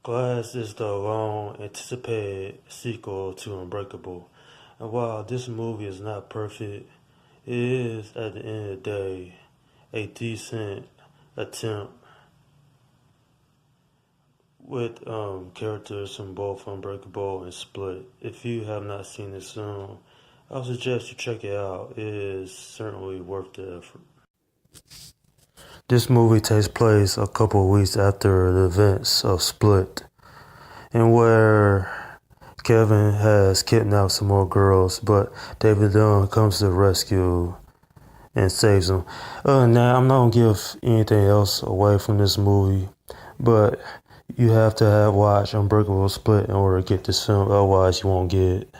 Glass is the long anticipated sequel to Unbreakable. And while this movie is not perfect, it is, at the end of the day, a decent attempt with characters from both Unbreakable and Split. If you have not seen this film, I would suggest you check it out. It is certainly worth the effort. This movie takes place a couple of weeks after the events of Split, and where Kevin has kidnapped some more girls, but David Dunn comes to the rescue and saves them. Other than that, I'm not gonna give anything else away from this movie, but you have to have watched Unbreakable Split in order to get this film, otherwise you won't get it.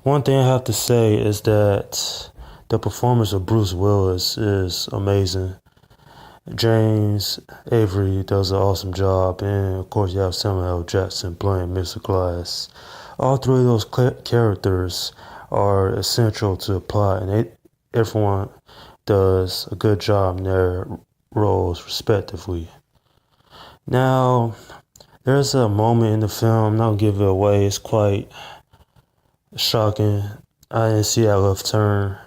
One thing I have to say is that the performance of Bruce Willis is amazing. James Avery does an awesome job, and of course you have Samuel L. Jackson playing Mr. Glass. All three of those characters are essential to the plot, and everyone does a good job in their roles respectively. Now, there's a moment in the film, I'm not gonna give it away, it's quite shocking. I didn't see that left turn,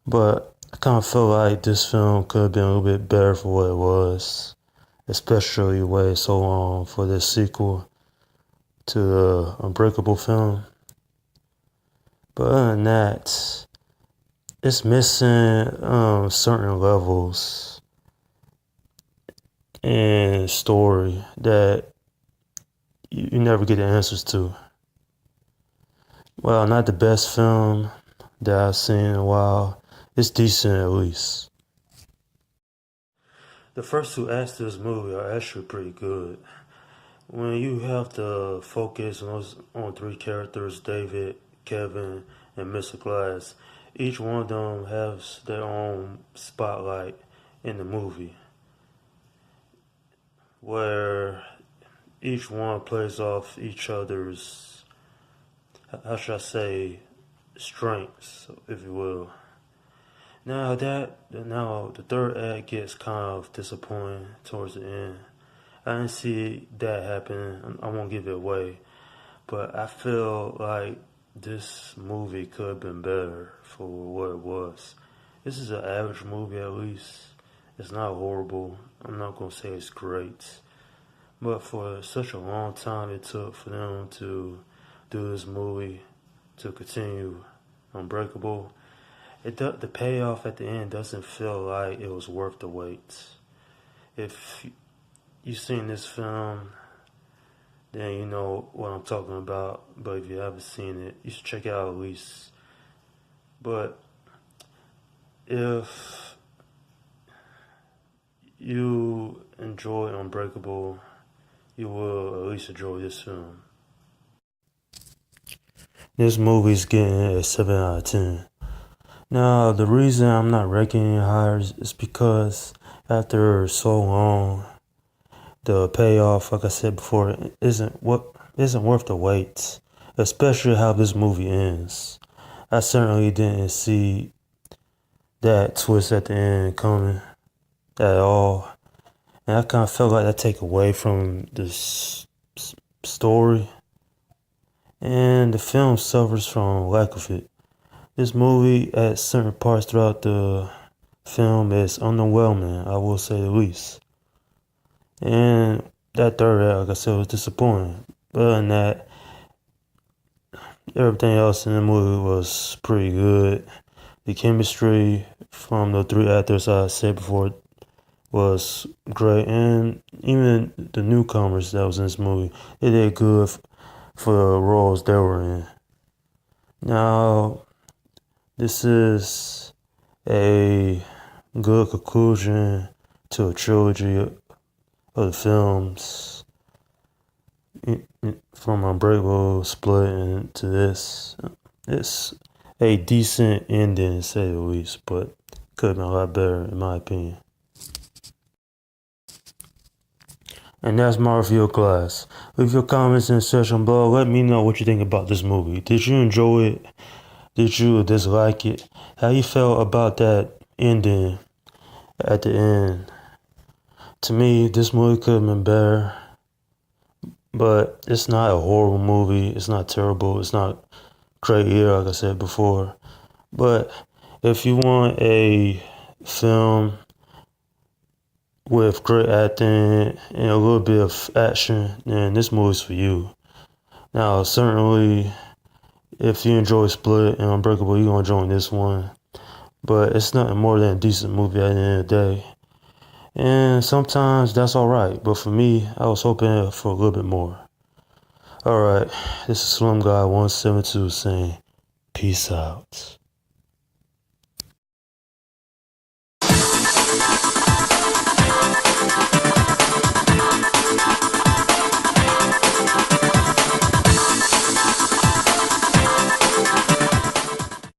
but I kind of feel like this film could have been a little bit better for what it was, especially waited so long for this sequel to the Unbreakable film. But other than that, it's missing certain levels and story that you never get the answers to. Well, not the best film that I've seen in a while. It's decent at least. The first two acts of this movie are actually pretty good. When you have to focus on three characters, David, Kevin, and Mr. Glass, each one of them has their own spotlight in the movie, where each one plays off each other's, how should I say, strengths, if you will. Now the third act gets kind of disappointing towards the end. I didn't see that happen. I won't give it away, but I feel like this movie could have been better for what it was. This is an average movie at least. It's not horrible. I'm not gonna say it's great, but for such a long time it took for them to do this movie, to continue Unbreakable, the payoff at the end doesn't feel like it was worth the wait. If you've seen this film, then you know what I'm talking about. But if you haven't seen it, you should check it out at least. But if you enjoy Unbreakable, you will at least enjoy this film. This movie's getting a 7 out of 10. Now, the reason I'm not ranking it higher is because after so long, the payoff, like I said before, isn't worth the wait. Especially how this movie ends. I certainly didn't see that twist at the end coming at all, and I kind of felt like that take away from the story, and the film suffers from lack of it. This movie, at certain parts throughout the film, is underwhelming, I will say the least. And that third act, like I said, was disappointing. But other than that, everything else in the movie was pretty good. The chemistry from the three actors I said before was great, and even the newcomers that was in this movie, they did good for the roles they were in. Now, this is a good conclusion to a trilogy of the films from Unbreakable, Split, and to this. It's a decent ending, to say the least, but could have been a lot better, in my opinion. And that's my review of Glass. Leave your comments in the section below. Let me know what you think about this movie. Did you enjoy it? Did you dislike it? How you felt about that ending at the end? To me, this movie could have been better. but it's not a horrible movie. It's not terrible. It's not great either, like I said before. But if you want a film with great acting and a little bit of action, then this movie's for you. Now, certainly, if you enjoy Split and Unbreakable, you're gonna join this one. But it's nothing more than a decent movie at the end of the day. And sometimes that's alright. But for me, I was hoping for a little bit more. Alright, this is Slum Guy 172 saying, peace out.